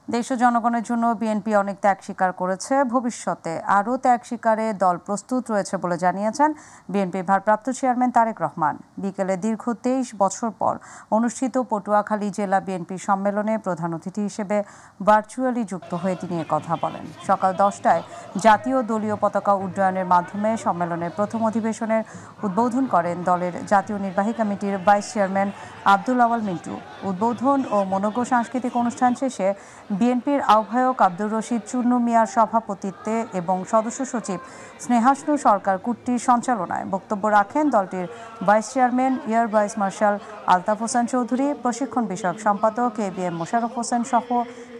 দেশ ও জনগণের জন্য বিএনপি অনেক ত্যাগ স্বীকার করেছে, ভবিষ্যতে আরও ত্যাগ স্বীকারে দল প্রস্তুত রয়েছে বলে জানিয়েছেন বিএনপির ভারপ্রাপ্ত চেয়ারম্যান তারেক রহমান। বিকেলে দীর্ঘ 23 বছর পর অনুষ্ঠিত পটুয়াখালী জেলা বিএনপি সম্মেলনে প্রধান অতিথি হিসেবে ভার্চুয়ালি যুক্ত হয়ে তিনি কথা বলেন। সকাল 10টায় জাতীয় দলীয় পতাকা উড্ডয়নের মাধ্যমে সম্মেলনের প্রথম অধিবেশনের উদ্বোধন করেন দলের জাতীয় নির্বাহী কমিটির ভাইস চেয়ারম্যান আব্দুল আওয়াল মিন্টু। উদ্বোধন ও মনোজ্ঞ সাংস্কৃতিক অনুষ্ঠান শেষে বিএনপির আহ্বায়ক আব্দুর রশিদ চুন্নু মিয়ার সভাপতিত্বে এবং সদস্য সচিব স্নেহাশনু সরকার কুট্টির সঞ্চালনায় বক্তব্য রাখেন দলটির vice chairman air vice marshal Altaf Hossain Chowdhury, প্রশিক্ষণ বিষয়ক সম্পাদক ABM মোশাররফ হোসেন সহ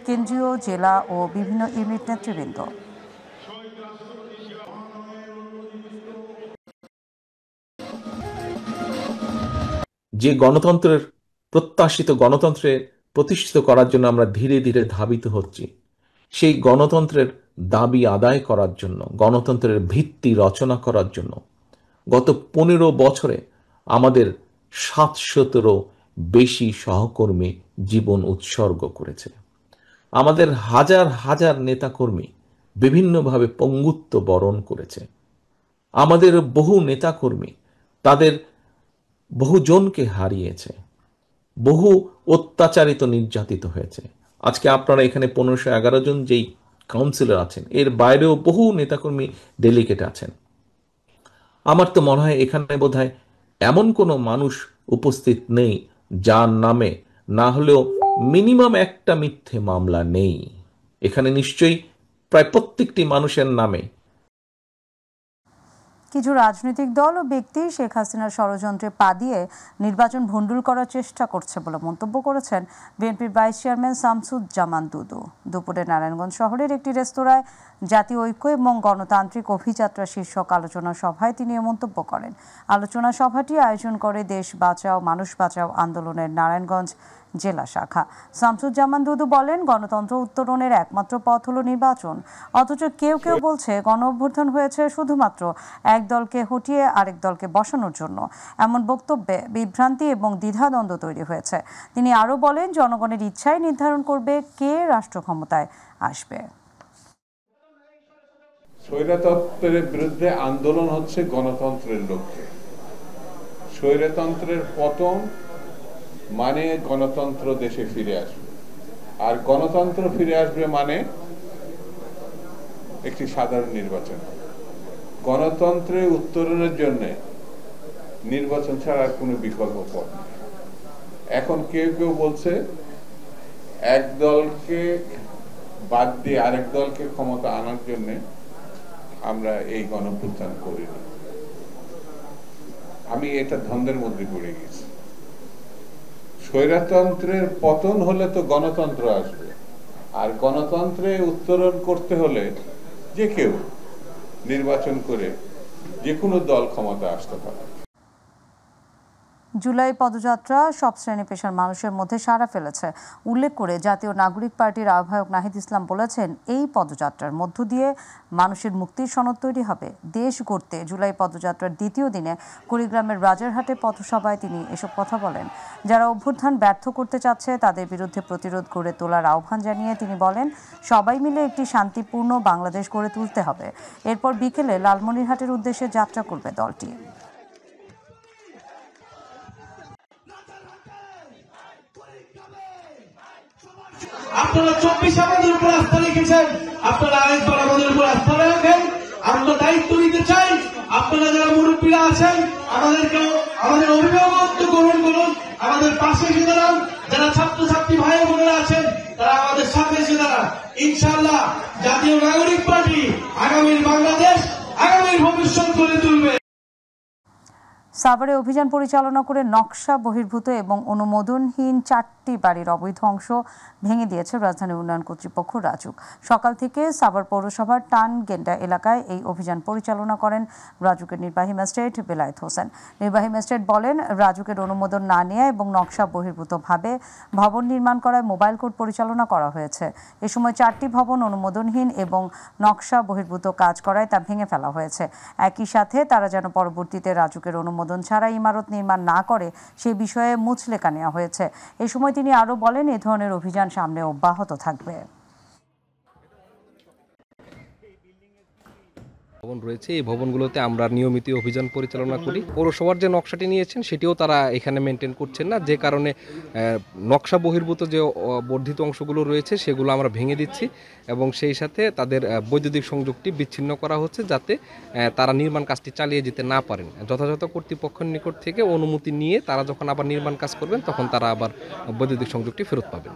কেন্দ্রীয়, জেলা ও বিভিন্ন ইউনিট নেতৃবৃন্দ। যে গণতন্ত্রের প্রত্যাশিত গণতন্ত্রে প্রতিষ্ঠিত করার জন্য আমরা ধীরে ধীরে ধাবিত হচ্ছি, সেই গণতন্ত্রের দাবি আদায় করার জন্য, গণতন্ত্রের ভিত্তি রচনা করার জন্য গত 15 বছরে আমাদের 700-ও বেশি সহকর্মী জীবন উৎসর্গ করেছে। আমাদের হাজার হাজার নেতাকর্মী বিভিন্নভাবে পঙ্গুত্ব বরণ করেছে। আমাদের বহু নেতাকর্মী তাদের বহুজনকে হারিয়েছে, বহু অত্যাচারিত নির্যাতিত হয়েছে। আজকে আপনারা এখানে 1511 জন যেই কাউন্সিলর আছেন, এর বাইরেও বহু নেতাকর্মী ডেলিগেট আছেন। আমার তো মনে হয় এখানে বোধহয় এমন কোনো মানুষ উপস্থিত নেই যার নামে না হলেও মিনিমাম একটা মিথ্যে মামলা নেই। এখানে নিশ্চয়ই প্রায় প্রত্যেকটি মানুষের নামে কিছু রাজনৈতিক দল ও ব্যক্তি শেখ হাসিনার ষড়যন্ত্রে পা দিয়ে নির্বাচন ভণ্ডুল করার চেষ্টা করছে বলে মন্তব্য করেছেন বিএনপির ভাইস চেয়ারম্যান শামসুজ্জামান দুদু। দুপুরে নারায়ণগঞ্জ শহরের একটি রেস্তোরাঁয় জাতীয় ঐক্য এবং গণতান্ত্রিক অভিযাত্রা শীর্ষক আলোচনা সভায় তিনি এ মন্তব্য করেন। আলোচনা সভাটি আয়োজন করে দেশ বাঁচাও মানুষ বাঁচাও আন্দোলনের নারায়ণগঞ্জ জেলা শাখা। শামসুজ্জামান দুদু বলেন, গণতন্ত্র উত্তরণের একমাত্র পথ হলো নির্বাচন, অথচ কেউ কেউ বলছে গণ অভ্যুত্থান হয়েছে শুধুমাত্র এক দলকে হটিয়ে আরেক দলকে বসানোর জন্য। এমন বক্তব্যে বিভ্রান্তি এবং দ্বিধাদ্বন্দ্ব তৈরি হয়েছে। তিনি আরও বলেন, জনগণের ইচ্ছাই নির্ধারণ করবে কে রাষ্ট্র ক্ষমতায় আসবে। স্বৈরতন্ত্রের বিরুদ্ধে আন্দোলন হচ্ছে গণতন্ত্রের লক্ষ্যে। স্বৈরতন্ত্রের পতন মানে গণতন্ত্র দেশে ফিরে আসবে, আর গণতন্ত্র ফিরে আসবে মানে একটি সাধারণ নির্বাচন। গণতন্ত্রে উত্তরণের জন্য নির্বাচন ছাড়া আর কোনো বিকল্প পথ নেই। এখন কেউ কেউ বলছে এক দলকে বাদ দিয়ে আরেক দলকে ক্ষমতা আনার জন্য আমরা এই গণঅভ্যুত্থান করিনি। আমি এটা দ্বন্দ্বের মধ্যে পড়ে গেছি। স্বৈরতন্ত্রের পতন হলে তো গণতন্ত্র আসবে, আর গণতন্ত্রে উত্তরণ করতে হলে যে কেউ নির্বাচন করে যে কোনো দল ক্ষমতা আসতে পারে। জুলাই পদযাত্রা সব শ্রেণী পেশার মানুষের মধ্যে সাড়া ফেলেছে উল্লেখ করে জাতীয় নাগরিক পার্টির আহ্বায়ক নাহিদ ইসলাম বলেছেন, এই পদযাত্রার মধ্য দিয়ে মানুষের মুক্তির সনদ তৈরি হবে। দেশ গড়তে জুলাই পদযাত্রার দ্বিতীয় দিনে কুড়িগ্রামের রাজারহাটে পথসভায় তিনি এসব কথা বলেন। যারা অভ্যুত্থান ব্যর্থ করতে চাচ্ছে তাদের বিরুদ্ধে প্রতিরোধ গড়ে তোলার আহ্বান জানিয়ে তিনি বলেন, সবাই মিলে একটি শান্তিপূর্ণ বাংলাদেশ গড়ে তুলতে হবে। এরপর বিকেলে লালমনিরহাটের উদ্দেশ্যে যাত্রা করবে দলটি। আপনারা 24 আমাদের উপর আস্থা রেখেছেন, আপনারা আরেকবার আমাদের উপর আস্থা রাখেন। আমরা দায়িত্ব নিতে চাই। আপনারা যারা মুরব্বীরা আছেন আমাদের অভিভাবকত্ব গ্রহণ করুন, আমাদের পাশে এসে দাঁড়ান। যারা ছাত্রছাত্রী ভাই বোনেরা আছেন তারা আমাদের সাথে এসে দাঁড়ান। ইনশাআল্লাহ জাতীয় নাগরিক পার্টি আগামীর বাংলাদেশ, আগামীর ভবিষ্যৎ গড়ে তুলবে। সাভারে অভিযান পরিচালনা করে নকশা বহির্ভূত এবং অনুমোদনহীন 4টি বাড়ির অবৈধ অংশ ভেঙে দিয়েছে রাজধানী উন্নয়ন কর্তৃপক্ষ রাজুক। সকাল থেকে সাভার পৌরসভার টানগেন্ডা এলাকায় এই অভিযান পরিচালনা করেন রাজুকের নির্বাহী ম্যাজিস্ট্রেট বেলায়েত হোসেন। নির্বাহী ম্যাজিস্ট্রেট বলেন, রাজুকের অনুমোদন না নেওয়া এবং নকশা বহির্ভূতভাবে ভবন নির্মাণ করায় মোবাইল কোর্ট পরিচালনা করা হয়েছে। এ সময় 4টি ভবন অনুমোদনহীন এবং নকশা বহির্ভূত কাজ করায় তা ভেঙে ফেলা হয়েছে। একই সাথে তারা যেন পরবর্তীতে রাজুকের অনুমোদন ছাড়া ইমারত নির্মাণ না করে সে বিষয়ে মুচলেকা নেওয়া হয়েছে। এই সময় তিনি আরও বলেন, এ ধরনের অভিযান সামনে অব্যাহত থাকবে। ভবন রয়েছে, এই ভবনগুলোতে আমরা নিয়মিত অভিযান পরিচালনা করি। পৌরসভার যে নকশাটি নিয়েছেন সেটিও তারা এখানে মেনটেন করছেন না, যে কারণে নকশা বহির্ভূত যে বর্ধিত অংশগুলো রয়েছে সেগুলো আমরা ভেঙে দিচ্ছি এবং সেই সাথে তাদের বৈদ্যুতিক সংযোগটি বিচ্ছিন্ন করা হচ্ছে, যাতে তারা নির্মাণ কাজটি চালিয়ে যেতে না পারেন। যথাযথ কর্তৃপক্ষের নিকট থেকে অনুমতি নিয়ে তারা যখন আবার নির্মাণ কাজ করবেন তখন তারা আবার বৈদ্যুতিক সংযোগটি ফেরত পাবেন।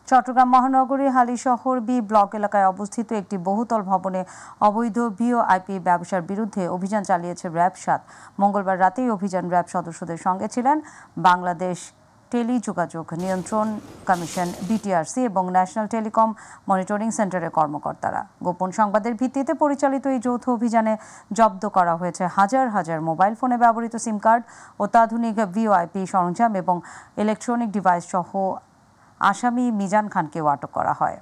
চট্টগ্রাম মহানগরীর হালিশহর বি ব্লক এলাকায় অবস্থিত একটি বহুতল ভবনে অবৈধ ভিওআইপি ব্যবসার বিরুদ্ধে অভিযান চালিয়েছে র্যাব ৭। মঙ্গলবার রাতেই অভিযান র্যাব সদস্যদের সঙ্গে ছিলেন বাংলাদেশ টেলিযোগাযোগ নিয়ন্ত্রণ কমিশন বিটিআরসি এবং ন্যাশনাল টেলিকম মনিটরিং সেন্টারের কর্মকর্তারা। গোপন সংবাদের ভিত্তিতে পরিচালিত এই যৌথ অভিযানে জব্দ করা হয়েছে হাজার হাজার মোবাইল ফোনে ব্যবহৃত সিম কার্ড, অত্যাধুনিক ভিওআইপি সরঞ্জাম এবং ইলেকট্রনিক ডিভাইস সহ আসামি মিজান খানকেও আটক করা হয়।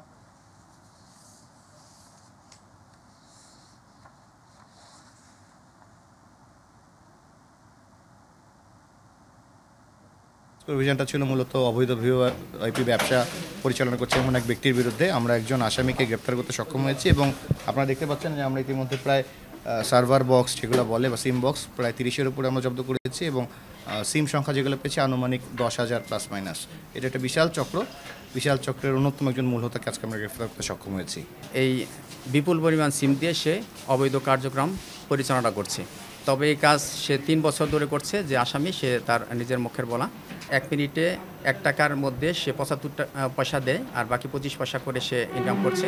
অভিযানটা ছিল মূলত অবৈধ ভিওআইপি ব্যবসা পরিচালনা করছে এমন এক ব্যক্তির বিরুদ্ধে। আমরা একজন আসামিকে গ্রেপ্তার করতে সক্ষম হয়েছি এবং আপনারা দেখতে পাচ্ছেন যে আমরা ইতিমধ্যে প্রায় সার্ভার বক্স যেগুলো বলে বা সিম বক্স প্রায় 30-এর উপরে আমরা জব্দ করেছি এবং সিম সংখ্যা যেগুলো পেয়েছি আনুমানিক 10,000 প্লাস মাইনাস। এটা একটা বিশাল চক্রের অন্যতম একজন মূল হোতাকে আজকে আমরা গ্রেফতার করতে সক্ষম হয়েছি। এই বিপুল পরিমাণ সিম দিয়ে সে অবৈধ কার্যক্রম পরিচালনা করছে। তবে এই কাজ সে 3 বছর ধরে করছে। যে আসামি সে তার নিজের মুখের বলা, 1 মিনিটে 1 টাকার মধ্যে সে 75 পয়সা দেয় আর বাকি 25 পয়সা করে সে ইনকাম করছে।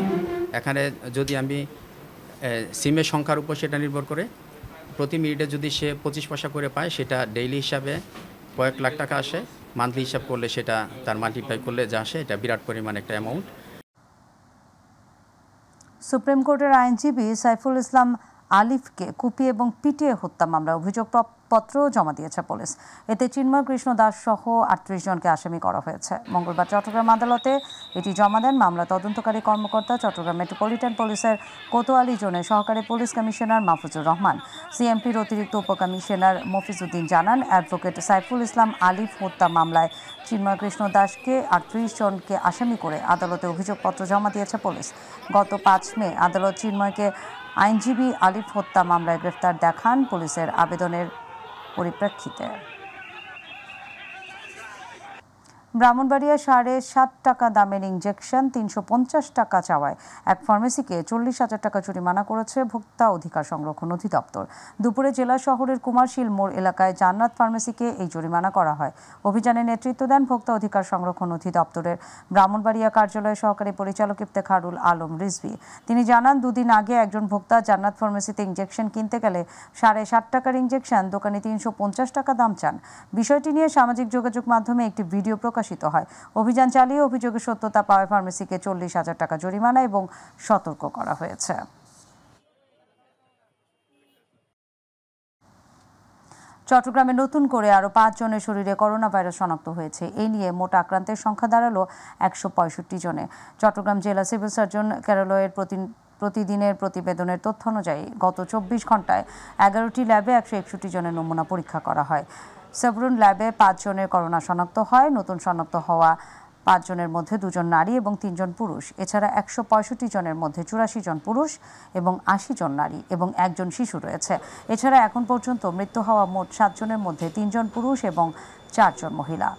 এখানে যদি আমি সিমের সংখ্যার উপর সেটা নির্ভর করে, প্রতি মিনিটে যদি সে 25 পয়সা করে পায় সেটা ডেইলি হিসাবে কয়েক লাখ টাকা আসে। মান্থলি হিসাব করলে সেটা তার মাল্টিপ্লাই করলে যা আসে এটা বিরাট পরিমাণ একটা অ্যামাউন্ট। সুপ্রিম কোর্টের আইনজীবী সাইফুল ইসলাম আলিফকে কুপিয়ে এবং পিটিয়ে হত্যা মামলায় অভিযোগপত্র জমা দিয়েছে পুলিশ। এতে চিন্ময় কৃষ্ণ দাস সহ 38 জনকে আসামি করা হয়েছে। মঙ্গলবার চট্টগ্রাম আদালতে এটি জমা দেন মামলা তদন্তকারী কর্মকর্তা চট্টগ্রাম মেট্রোপলিটন পুলিশের কোতোয়ালি জোনের সহকারী পুলিশ কমিশনার মাহফুজুর রহমান। সিএমপির অতিরিক্ত উপকমিশনার মফিজউদ্দিন জানান, অ্যাডভোকেট সাইফুল ইসলাম আলিফ হত্যা মামলায় চিন্ময় কৃষ্ণ দাসকে 38 জনকে আসামি করে আদালতে অভিযোগপত্র জমা দিয়েছে পুলিশ। গত 5 মে আদালত চিন্ময়কে আইনজীবী আলিফ হত্যা মামলায় গ্রেফতার দেখান পুলিশের আবেদনের পরিপ্রেক্ষিতে। ব্রাহ্মণবাড়িয়া 7.5 টাকা দামের ইনজেকশন 350 টাকা চাওয়ায় এক ফার্মেসিকে 40,000 টাকা জরিমানা করেছে ভোক্তা অধিকার সংরক্ষণ অধিদপ্তর। দুপুরে জেলা শহরের কুমারশীল মোড় এলাকায় জান্নাত ফার্মেসিকে এই জরিমানা করা হয়। অভিযানে নেতৃত্ব দেন ভোক্তা অধিকার সংরক্ষণ অধিদপ্তরের ব্রাহ্মণবাড়িয়া কার্যালয়ের সহকারী পরিচালক ইফতেখারুল আলম রিজভী। তিনি জানান, 2 দিন আগে একজন ভোক্তা জান্নাত ফার্মেসিতে ইনজেকশন কিনতে গেলে 7.5 টাকার ইনজেকশন দোকানে 350 টাকা দাম চান। বিষয়টি নিয়ে সামাজিক যোগাযোগ মাধ্যমে একটি ভিডিও প্রকাশিত হয়। অভিযান চালিয়ে অভিযোগের সত্যতা পাওয়ায় ফার্মেসিকে 40,000 টাকা জরিমানা এবং সতর্ক করা হয়েছে। চট্টগ্রামে নতুন করে আরও 5 জনের শরীরে করোনা ভাইরাস শনাক্ত হয়েছে। এই নিয়ে মোট আক্রান্তের সংখ্যা দাঁড়ালো 165 জনে। চট্টগ্রাম জেলা সিভিল সার্জন কার্যালয়ের প্রতিদিনের প্রতিবেদনের তথ্য অনুযায়ী গত 24 ঘন্টায় 11টি ল্যাবে 161 জনের নমুনা পরীক্ষা করা হয়। সেভরন ল্যাবে 5 জনের করোনা শনাক্ত হয়। নতুন শনাক্ত হওয়া 5 জনের মধ্যে 2 জন নারী এবং 3 জন পুরুষ। এছাড়া 165 জনের মধ্যে 84 জন পুরুষ এবং 80 জন নারী এবং 1 জন শিশু রয়েছে। এছাড়া এখন পর্যন্ত মৃত্যু হওয়া মোট 7 জনের মধ্যে 3 জন পুরুষ এবং 4 জন মহিলা।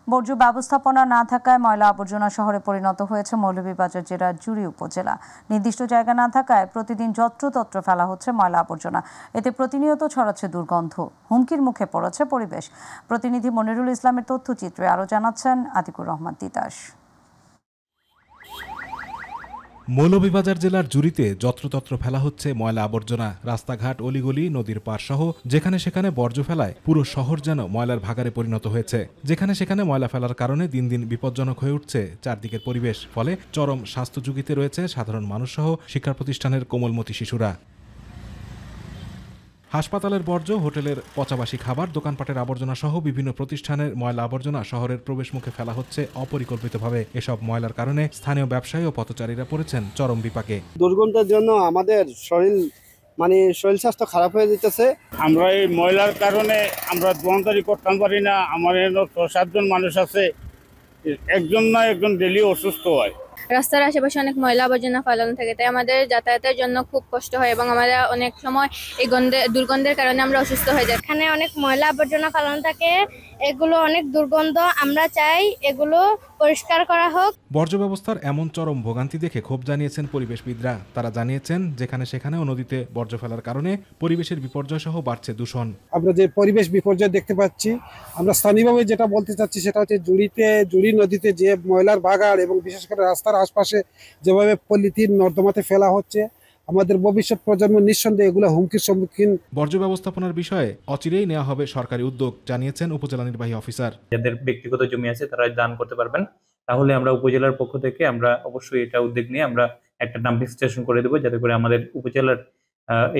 বর্জ্য ব্যবস্থাপনা না থাকায় ময়লা আবর্জনা শহরে পরিণত হয়েছে মৌলভীবাজার জেলার জুড়ি উপজেলা। নির্দিষ্ট জায়গা না থাকায় প্রতিদিন যত্রতত্র ফেলা হচ্ছে ময়লা আবর্জনা। এতে প্রতিনিয়ত ছড়াচ্ছে দুর্গন্ধ, হুমকির মুখে পড়েছে পরিবেশ। প্রতিনিধি মনিরুল ইসলামের তথ্যচিত্রে আরও জানাচ্ছেন আতিকুর রহমান তিতাস। মৌলভীবাজার জেলার জুড়িতে যত্রতত্র ফেলা হচ্ছে ময়লা আবর্জনা। রাস্তাঘাট, অলিগলি, নদীর পাড় সহ যেখানে সেখানে বর্জ্য ফেলায় পুরো শহর যেন ময়লার ভাগাড়ে পরিণত হয়েছে। যেখানে সেখানে ময়লা ফেলার কারণে দিন দিন বিপজ্জনক হয়ে উঠছে চারদিকের পরিবেশ। ফলে চরম স্বাস্থ্য ঝুঁকিতে রয়েছে সাধারণ মানুষ সহ শিক্ষা প্রতিষ্ঠানের কোমলমতি শিশুরা। হাসপাতালের বর্জ্য, হোটেলের পচাবাসী খাবার, দোকানপাটের আবর্জনা সহ বিভিন্ন প্রতিষ্ঠানের ময়লা আবর্জনা শহরের প্রবেশ মুখে ফেলা হচ্ছে অপরিকল্পিতভাবে। এসব ময়লার কারণে স্থানীয় ব্যবসায়ী ও পথচারীরা পড়েছেন চরম বিপাকে। দুর্গন্ধের জন্য আমাদের শরীর মানে শরীর স্বাস্থ্য খারাপ হয়ে যেতেছে। আমরা এই ময়লার কারণে আমরা দোকানদারি করতে পারি না। আমার 6-7 জন মানুষ আছে, একজন না একজন ডেলি অসুস্থ হয়। রাস্তার আশেপাশে অনেক ময়লা আবর্জনা ফেলানো থাকে, তাই আমাদের যাতায়াতের জন্য খুব কষ্ট হয় এবং আমরা অনেক সময় এই দুর্গন্ধের কারণে আমরা অসুস্থ হয়ে যাই। এখানে অনেক ময়লা আবর্জনা ফেলানো থাকে, এগুলো অনেক দুর্গন্ধ। আমরা চাই এগুলো পরিষ্কার করা হোক। বর্জ্য ব্যবস্থার এমন চরম ভোগান্তি দেখে ক্ষোভ জানিয়েছেন পরিবেশবিদরা। তারা জানিয়েছেন যেখানে সেখানেও নদীতে বর্জ্য ফেলার কারণে পরিবেশের বিপর্যয় সহ বাড়ছে দূষণ। আমরা যে পরিবেশ বিপর্যয় দেখতে পাচ্ছি, আমরা স্থানীয়ভাবে যেটা বলতে চাচ্ছি সেটা হচ্ছে জুড়ি নদীতে যে ময়লার বাগাড় এবং বিশেষ করে রাস্তার আশপাশে যেভাবে পলিথিন নর্দমাতে ফেলা হচ্ছে, আমাদের ভবিষ্যৎ প্রজন্ম নিঃসন্দেহে এগুলো হুমকির সম্মুখীন। বর্জ্য ব্যবস্থাপনার বিষয়ে অচিরেই নেওয়া হবে সরকারি উদ্যোগ, জানিয়েছেন উপজেলা নির্বাহী অফিসার। যাদের ব্যক্তিগত জমি আছে তারা দান করতে পারবেন, তাহলে আমরা উপজেলার পক্ষ থেকে আমরা অবশ্যই এটা উদ্যোগ নিয়ে আমরা একটা ডাম্পিং স্টেশন করে দেবো, যাতে করে আমাদের উপজেলার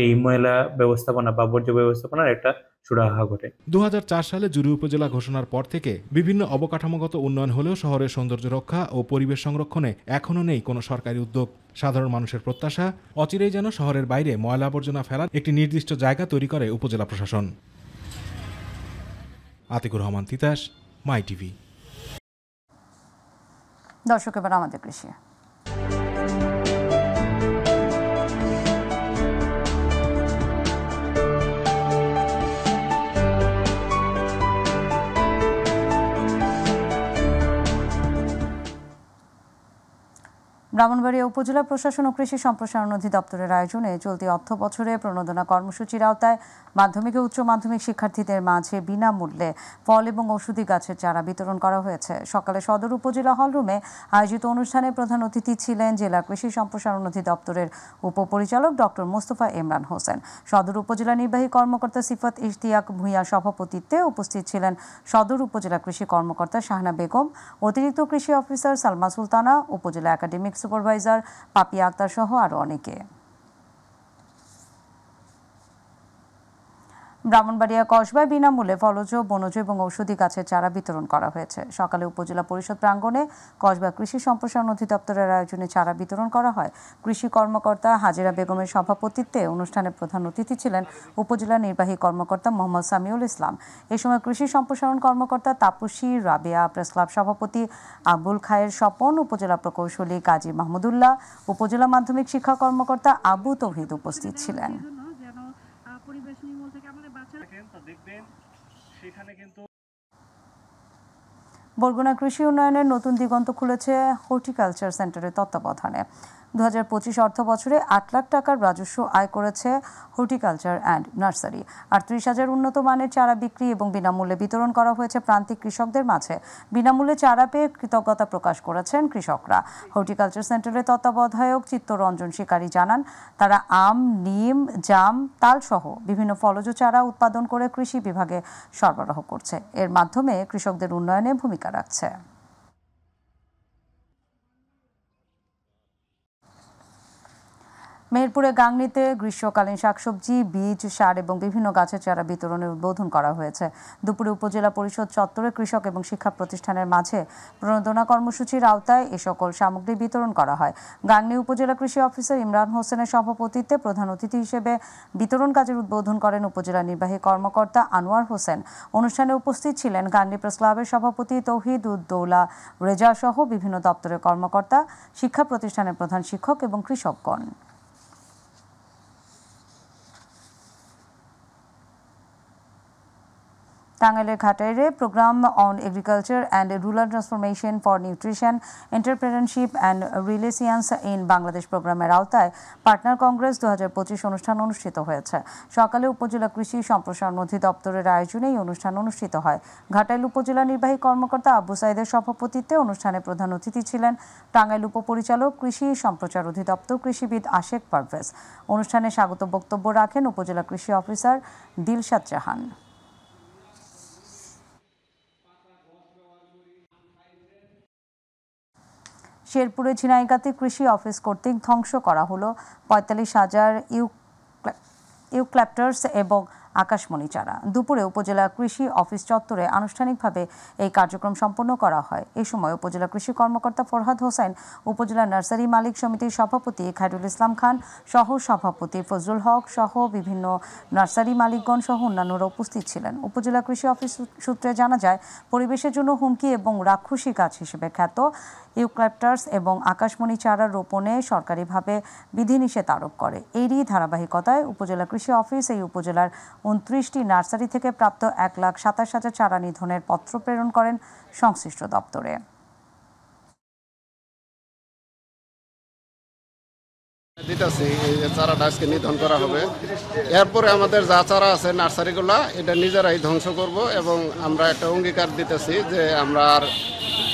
এই ময়লা ব্যবস্থাপনা বা বর্জ্য ব্যবস্থাপনার একটা সুরাহা ঘটে। 2004 সালে জুরি উপজেলা ঘোষণার পর থেকে বিভিন্ন অবকাঠামোগত উন্নয়ন হলেও শহরের সৌন্দর্য রক্ষা ও পরিবেশ সংরক্ষণে এখনও নেই কোনো সরকারি উদ্যোগ। সাধারণ মানুষের প্রত্যাশা, অচিরেই যেন শহরের বাইরে ময়লা আবর্জনা ফেলার একটি নির্দিষ্ট জায়গা তৈরি করে উপজেলা প্রশাসন। আতিকুর রহমান তিতাস, মাই টিভি। দর্শক, এবার আমাদের কৃষি। ব্রাহ্মণবাড়িয়া উপজেলা প্রশাসন ও কৃষি সম্প্রসারণ অধিদপ্তরের আয়োজনে চলতি অর্থ বছরে প্রণোদনা কর্মসূচির আওতায় মাধ্যমিক ও উচ্চ মাধ্যমিক শিক্ষার্থীদের মাঝে বিনামূল্যে ফল এবং ঔষধি গাছের চারা বিতরণ করা হয়েছে। সকালে সদর উপজেলা হলরুমে আয়োজিত অনুষ্ঠানে প্রধান অতিথি ছিলেন জেলা কৃষি সম্প্রসারণ অধিদপ্তরের উপপরিচালক ডক্টর মোস্তফা ইমরান হোসেন। সদর উপজেলা নির্বাহী কর্মকর্তা সিফাত ইশতিয়াক ভূঁইয়ার সভাপতিত্বে উপস্থিত ছিলেন সদর উপজেলা কৃষি কর্মকর্তা শাহনা বেগম, অতিরিক্ত কৃষি অফিসার সালমা সুলতানা, উপজেলা একাডেমিক সুপারভাইজার পাপিয়া আক্তার সহ আরো অনেকে। ব্রাহ্মণবাড়িয়া কসবায় বিনামূল্যে ফলজ, বনজ এবং ঔষধি গাছের চারা বিতরণ করা হয়েছে। সকালে উপজেলা পরিষদ প্রাঙ্গণে কসবা কৃষি সম্প্রসারণ অধিদপ্তরের আয়োজনে চারা বিতরণ করা হয়। কৃষি কর্মকর্তা হাজেরা বেগমের সভাপতিত্বে অনুষ্ঠানে প্রধান অতিথি ছিলেন উপজেলা নির্বাহী কর্মকর্তা মোহাম্মদ সামিউল ইসলাম। এ সময় কৃষি সম্প্রসারণ কর্মকর্তা তাপসী রাবেয়া, প্রেস ক্লাব সভাপতি আবুল খায়ের স্বপন, উপজেলা প্রকৌশলী কাজী মাহমুদুল্লাহ, উপজেলা মাধ্যমিক শিক্ষা কর্মকর্তা আবু তৌহিদ উপস্থিত ছিলেন। বরগুনা কৃষি উন্নয়নের নতুন দিগন্ত খুলেছে হর্টিকালচার সেন্টারের তত্ত্বাবধানে। 2025 অর্থ বছরে 8 লাখ টাকার রাজস্ব আয় করেছে হর্টিকালচার অ্যান্ড নার্সারি। 38,000 উন্নত মানের চারা বিক্রি এবং বিনামূল্যে বিতরণ করা হয়েছে প্রান্তিক কৃষকদের মাঝে। বিনামূল্যে চারা পেয়ে কৃতজ্ঞতা প্রকাশ করেছেন কৃষকরা। হর্টিকালচার সেন্টারের তত্ত্বাবধায়ক চিত্তরঞ্জন শিকারী জানান, তারা আম, নিম, জাম, তাল সহ বিভিন্ন ফলজ চারা উৎপাদন করে কৃষি বিভাগে সরবরাহ করছে। এর মাধ্যমে কৃষকদের উন্নয়নে ভূমিকা রাখছে। মেহেরপুরে গাংনীতে গ্রীষ্মকালীন শাকসবজি, বীজ, সার এবং বিভিন্ন গাছের চারা বিতরণের উদ্বোধন করা হয়েছে। দুপুরে উপজেলা পরিষদ চত্বরে কৃষক এবং শিক্ষা প্রতিষ্ঠানের মাঝে প্রণোদনা কর্মসূচির আওতায় এ সকল সামগ্রী বিতরণ করা হয়। গাংনী উপজেলা কৃষি অফিসার ইমরান হোসেনের সভাপতিত্বে প্রধান অতিথি হিসেবে বিতরণ কাজের উদ্বোধন করেন উপজেলা নির্বাহী কর্মকর্তা আনোয়ার হোসেন। অনুষ্ঠানে উপস্থিত ছিলেন গাংনী প্রেস ক্লাবের সভাপতি তৌহিদ উদ্দৌলা রেজা সহ বিভিন্ন দপ্তরের কর্মকর্তা, শিক্ষা প্রতিষ্ঠানের প্রধান শিক্ষক এবং কৃষকগণ। টাঙ্গাইলের ঘাটাইরে programme on agriculture and rural transformation for nutrition, entrepreneurship and resilience in Bangladesh প্রোগ্রামের আওতায় পার্টনার কংগ্রেস 2025 অনুষ্ঠান অনুষ্ঠিত হয়েছে। সকালে উপজেলা কৃষি সম্প্রসারণ অধিদপ্তরের আয়োজনে এই অনুষ্ঠান অনুষ্ঠিত হয়। ঘাটাইল উপজেলা নির্বাহী কর্মকর্তা আবু সাইদের সভাপতিত্বে অনুষ্ঠানে প্রধান অতিথি ছিলেন টাঙ্গাইল উপপরিচালক কৃষি সম্প্রচার অধিদপ্তর কৃষিবিদ আশেক পারভেজ। অনুষ্ঠানে স্বাগত বক্তব্য রাখেন উপজেলা কৃষি অফিসার দিলশাদ জাহান। শেরপুরে ঝিনাইগাতি কৃষি অফিস কর্তৃক ধ্বংস করা হলো 45,000 ইউক্যালিপটাস এবং আকাশমণি চারা। দুপুরে উপজেলা কৃষি অফিস চত্বরে আনুষ্ঠানিকভাবে এই কার্যক্রম সম্পন্ন করা হয়। এ সময় উপজেলা কৃষি কর্মকর্তা ফরহাদ হোসেন, উপজেলা নার্সারি মালিক সমিতির সভাপতি খায়রুল ইসলাম খান, সহ সভাপতি ফজলুল হক সহ বিভিন্ন নার্সারি মালিকগণ সহ অন্যান্যরা উপস্থিত ছিলেন। উপজেলা কৃষি অফিস সূত্রে জানা যায়, পরিবেশের জন্য হুমকি এবং রাক্ষসী গাছ হিসেবে খ্যাত ইউক্যালিপটাস এবং আকাশমণি চারা রোপণে সরকারিভাবে বিধিনিষেধ আরোপ করে। এরই ধারাবাহিকতায় উপজেলা কৃষি অফিস এই উপজেলার 29টি নার্সারি থেকে প্রাপ্ত 1,27,000 চারা নিধনের পত্র প্রেরণ করেন সংশ্লিষ্ট দপ্তরে। দিতেছি এই যে চারাটা আজকে নিধন করা হবে। এরপরে আমাদের যা চারা আছে নার্সারিগুলা এটা নিজেরাই ধ্বংস করব এবং আমরা একটা অঙ্গীকার দিতেছি যে আমরা আর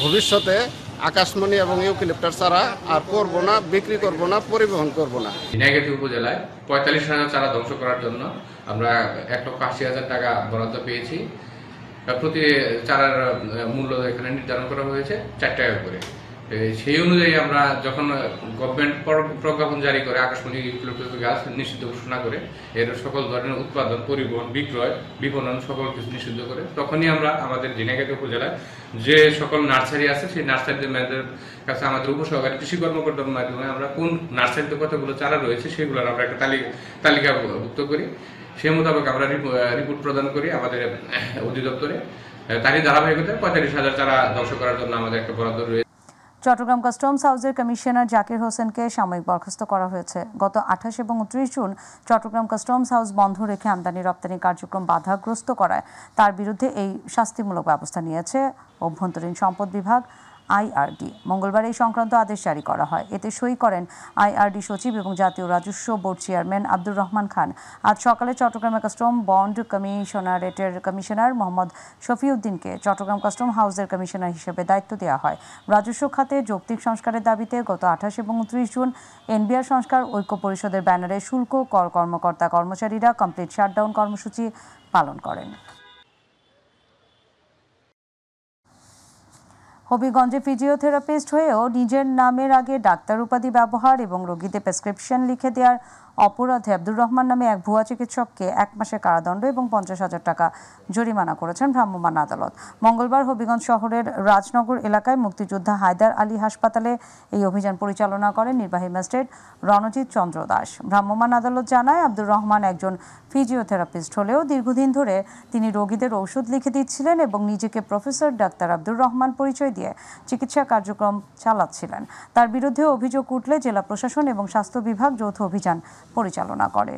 ভবিষ্যতে আকাশমণি এবং ইউক্যালিপটাস চারা আর করব না, বিক্রি করব না, পরিবহন করব না। ঝিনাইগাতি উপজেলায় 45,000 চারা ধ্বংস করার জন্য আমরা 1,80,000 টাকা বরাদ্দ পেয়েছি। প্রতি চারার মূল্য এখানে নির্ধারণ করা হয়েছে 4 টাকা করে। সেই অনুযায়ী আমরা যখন গভর্নমেন্ট প্রজ্ঞাপন জারি করে আকাশমণি ইউক্যালিপটাস গাছ নিষিদ্ধ ঘোষণা করে এর সকল ধরনের উৎপাদন, পরিবহন, বিক্রয়, বিপণন সকল কিছু নিষিদ্ধ করে, তখনই আমরা আমাদের ঝিনাইগাতি উপজেলায় যে সকল নার্সারি আছে সেই নার্সারিদের কাছে আমাদের উপসহকারী কৃষি কর্মকর্তার মাধ্যমে আমরা কোন নার্সারিতে কতগুলো চারা রয়েছে সেগুলোর আমরা একটা তালিকাভুক্ত করি। সেই মোতাবেক আমরা রিপোর্ট প্রদান করি আমাদের অধিদপ্তরে। তারই ধারাবাহিকতায় 45,000 চারা ধ্বংস করার জন্য আমাদের একটা বরাদ্দ রয়েছে। চট্টগ্রাম কাস্টমস হাউসের কমিশনার জাকির হোসেনকে সাময়িক বরখাস্ত করা হয়েছে। গত 28 এবং 29 জুন চট্টগ্রাম কাস্টমস হাউস বন্ধ রেখে আমদানি রপ্তানি কার্যক্রম বাধাগ্রস্ত করায় তার বিরুদ্ধে এই শাস্তিমূলক ব্যবস্থা নিয়েছে অভ্যন্তরীণ সম্পদ বিভাগ আইআরডি। মঙ্গলবার এই সংক্রান্ত আদেশ জারি করা হয়। এতে সই করেন আইআরডি সচিব এবং জাতীয় রাজস্ব বোর্ড চেয়ারম্যান আব্দুর রহমান খান। আজ সকালে চট্টগ্রামে কাস্টম বন্ড কমিশনারেটের কমিশনার মোহাম্মদ শফিউদ্দিনকে চট্টগ্রাম কাস্টম হাউসের কমিশনার হিসেবে দায়িত্ব দেওয়া হয়। রাজস্ব খাতে যৌক্তিক সংস্কারের দাবিতে গত 28 এবং 29 জুন এনবিআর সংস্কার ঐক্য পরিষদের ব্যানারে শুল্ক কর কর্মকর্তা কর্মচারীরা কমপ্লিট শাটডাউন কর্মসূচি পালন করেন। হবিগঞ্জে ফিজিওথেরাপিস্ট হয়েও নিজের নামের আগে ডাক্তার উপাধি ব্যবহার এবং রোগীদের প্রেসক্রিপশন লিখে দেওয়ার অপরাধে আব্দুর রহমান নামে এক ভুয়া চিকিৎসককে 1 মাসের কারাদণ্ড এবং 50,000 টাকা জরিমানা করেছেন ভ্রাম্যমাণ আদালত। মঙ্গলবার হবিগঞ্জ শহরের রাজনগর এলাকায় মুক্তিযোদ্ধা হায়দার আলী হাসপাতালে এই অভিযান পরিচালনা করেন নির্বাহী ম্যাজিস্ট্রেট রণজিৎ চন্দ্র দাস। ভ্রাম্যমাণ আদালত জানায়, আব্দুর রহমান একজন ফিজিওথেরাপিস্ট হলেও দীর্ঘদিন ধরে তিনি রোগীদের ঔষধ লিখে দিচ্ছিলেন এবং নিজেকে প্রফেসর ডাক্তার আব্দুর রহমান পরিচয় দিয়ে চিকিৎসা কার্যক্রম চালাচ্ছিলেন। তার বিরুদ্ধে অভিযোগ উঠলে জেলা প্রশাসন এবং স্বাস্থ্য বিভাগ যৌথ অভিযান পরিচালনা করে।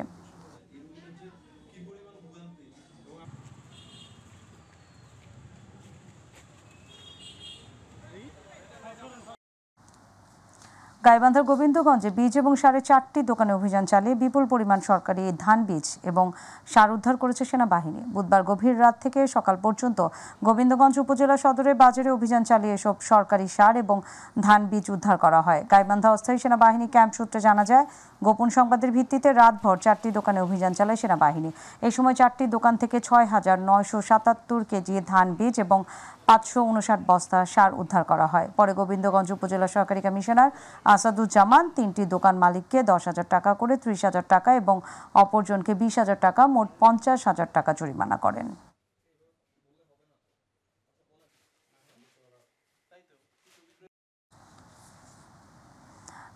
গাইবান্ধার গোবিন্দগঞ্জে বীজ এবং সাড়ে 4টি দোকানে অভিযান চালিয়ে বিপুল পরিমাণ সরকারি ধান বীজ এবং সার উদ্ধার করেছে সেনাবাহিনী। বুধবার গভীর রাত থেকে সকাল পর্যন্ত গোবিন্দগঞ্জ উপজেলা সদরের বাজারে অভিযান চালিয়ে এসব সরকারি সার এবং ধান বীজ উদ্ধার করা হয়। গাইবান্ধা অস্থায়ী সেনাবাহিনী ক্যাম্প সূত্রে জানা যায়, গোপন সংবাদের ভিত্তিতে রাতভর 4টি দোকানে অভিযান চালায় সেনাবাহিনী। এই সময় 4টি দোকান থেকে 6,977 কেজি ধান বীজ এবং 559 বস্তা সার উদ্ধার করা হয়। পরে গোবিন্দগঞ্জ উপজেলা সহকারী কমিশনার আসাদুজ্জামান 3টি দোকান মালিককে 10,000 টাকা করে 30,000 টাকা এবং অপরজনকে 20,000 টাকা, মোট 50,000 টাকা জরিমানা করেন।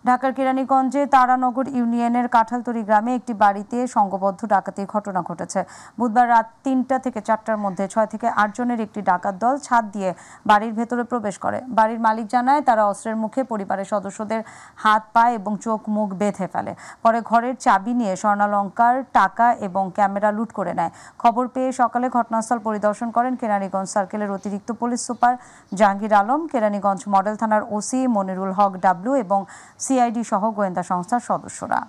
ঢাকার কেরানীগঞ্জে তারানগর ইউনিয়নের কাঁঠালতলী গ্রামে একটি বাড়িতে সংঘবদ্ধ ডাকাতির ঘটনা ঘটেছে। বুধবার রাত 3টা থেকে 4টার মধ্যে 6 থেকে 8 জনের একটি ডাকাত দল ছাদ দিয়ে বাড়ির ভেতরে প্রবেশ করে। বাড়ির মালিক জানায়, তারা অস্ত্রের মুখে পরিবারের সদস্যদের হাত, পা এবং চোখ মুখ বেঁধে ফেলে। পরে ঘরের চাবি নিয়ে স্বর্ণালংকার, টাকা এবং ক্যামেরা লুট করে নেয়। খবর পেয়ে সকালে ঘটনাস্থল পরিদর্শন করেন কেরানীগঞ্জ সার্কেলের অতিরিক্ত police super Jahangir Alam, Keraniganj model থানার ওসি মনিরুল হক ডাব্লিউ এবং সিআইডি সহ গোয়েন্দা সংস্থার সদস্যরা।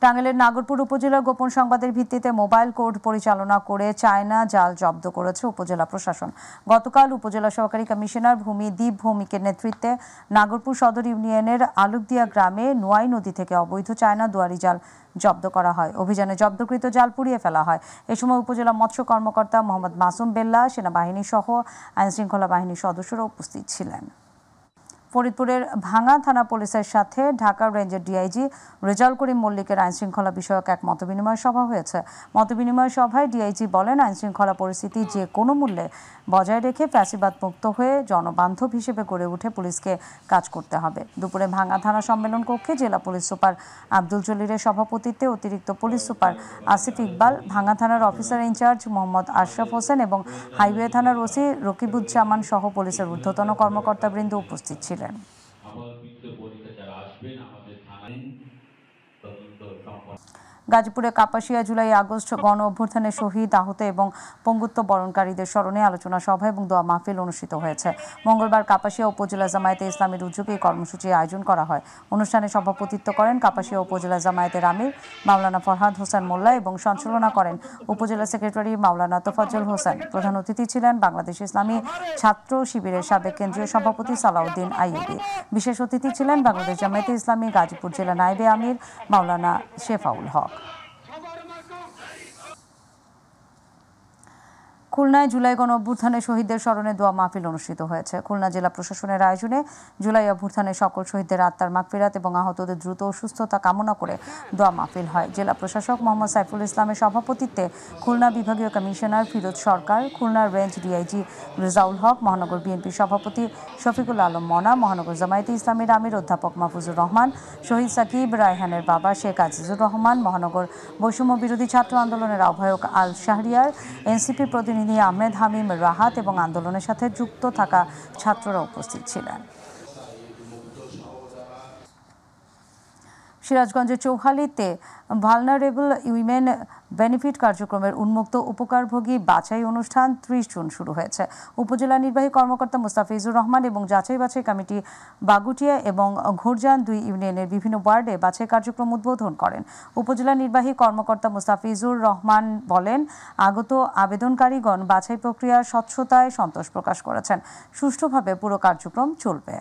টাঙ্গাইলের নাগরপুর উপজেলার গোপন সংবাদের ভিত্তিতে মোবাইল কোর্ট পরিচালনা করে চায়না জাল জব্দ করেছে উপজেলা প্রশাসন। গতকাল উপজেলা সহকারী কমিশনার দীপ ভৌমিকের নেতৃত্বে নাগরপুর সদর ইউনিয়নের আলুকদিয়া গ্রামে নোয়াই নদী থেকে অবৈধ চায়না দুয়ারি জাল জব্দ করা হয়। অভিযানে জব্দকৃত জাল পুড়িয়ে ফেলা হয়। এ সময় উপজেলা মৎস্য কর্মকর্তা মোহাম্মদ মাসুম বেল্লা, সেনাবাহিনী সহ আইনশৃঙ্খলা বাহিনীর সদস্যরা উপস্থিত ছিলেন। ফরিদপুরের ভাঙ্গা থানা পুলিশের সাথে ঢাকা রেঞ্জের ডিআইজি রেজাউল করিম মল্লিকের আইনশৃঙ্খলা বিষয়ক এক মতবিনিময় সভা হয়েছে। মতবিনিময় সভায় ডিআইজি বলেন, আইনশৃঙ্খলা পরিস্থিতি যে কোনো মূল্যে বজায় রেখে ফ্যাসিবাদ মুক্ত হয়ে জনবান্ধব হিসেবে গড়ে উঠে পুলিশকে কাজ করতে হবে। দুপুরে ভাঙ্গা থানা সম্মেলন কক্ষে জেলা পুলিশ সুপার আব্দুল জলিলের সভাপতিত্বে অতিরিক্ত পুলিশ সুপার আসিফ ইকবাল, ভাঙ্গা থানার অফিসার ইনচার্জ মোহাম্মদ আশরাফ হোসেন এবং হাইওয়ে থানার ওসি রকিবুজ্জামান সহ পুলিশের ঊর্ধ্বতন কর্মকর্তাবৃন্দ উপস্থিত ছিলেন। গাজীপুরে কাপাসিয়া জুলাই আগস্ট গণ অভ্যুত্থানে শহীদ, আহত এবং পঙ্গুত্ব বরণকারীদের স্মরণে আলোচনা সভা এবং দোয়া মাহফিল অনুষ্ঠিত হয়েছে। মঙ্গলবার কাপাসিয়া উপজেলা জামায়াতে ইসলামীর উদ্যোগে এই কর্মসূচির আয়োজন করা হয়। অনুষ্ঠানে সভাপতিত্ব করেন কাপাসিয়া উপজেলা জামায়াতের আমির মাওলানা ফরহাদ হোসেন মোল্লা এবং সঞ্চালনা করেন উপজেলা সেক্রেটারি মাওলানা তোফাজ্জল হোসেন। প্রধান অতিথি ছিলেন বাংলাদেশ ইসলামী ছাত্র শিবিরের সাবেক কেন্দ্রীয় সভাপতি সালাউদ্দিন আইয়ুবী। বিশেষ অতিথি ছিলেন বাংলাদেশ জামায়াতে ইসলামী গাজীপুর জেলা নায়েবে আমির মাওলানা শেফাউল হক। খুলনায় জুলাই গণ অভ্যুত্থানে শহীদদের স্মরণে দোয়া মাহফিল অনুষ্ঠিত হয়েছে। খুলনা জেলা প্রশাসনের আয়োজনে জুলাই অভ্যুত্থানে সকল শহীদদের আত্মার মাগফিরাত এবং আহতদের দ্রুত সুস্থতা কামনা করে দোয়া মাহফিল হয়। জেলা প্রশাসক মোহাম্মদ সাইফুল ইসলামের সভাপতিত্বে খুলনা বিভাগীয় কমিশনার ফিরোজ সরকার, খুলনা রেঞ্জ ডিআইজি রেজাউল হক, মহানগর বিএনপির সভাপতি শফিকুল আলম মনা, মহানগর জামায়াতে ইসলামীর আমির অধ্যাপক মাহফুজুর রহমান, শহীদ সাকিব রায়হানের বাবা শেখ আজিজুর রহমান, মহানগর বৈষম্য বিরোধী ছাত্র আন্দোলনের আহ্বায়ক আল শাহরিয়ার, এনসিপি প্রতিনিধি আহমেদ হামিম রাহাত এবং আন্দোলনের সাথে যুক্ত থাকা ছাত্ররা উপস্থিত ছিলেন। সিরাজগঞ্জের চৌহালিতে ভালনারেবল উইমেন বেনিফিট কার্যক্রমের উন্মুক্ত উপকারভোগী বাছাই অনুষ্ঠান 30 জুন শুরু হয়েছে। উপজেলা নির্বাহী কর্মকর্তা মুস্তাফিজুর রহমান এবং যাচাই বাছাই কমিটি বাগুটিয়া এবং ঘোরজান 2 ইউনিয়নের বিভিন্ন ওয়ার্ডে বাছাই কার্যক্রম উদ্বোধন করেন। উপজেলা নির্বাহী কর্মকর্তা মুস্তাফিজুর রহমান বলেন, আগত আবেদনকারীগণ বাছাই প্রক্রিয়ার স্বচ্ছতায় সন্তোষ প্রকাশ করেছেন। সুষ্ঠুভাবে পুরো কার্যক্রম চলবে।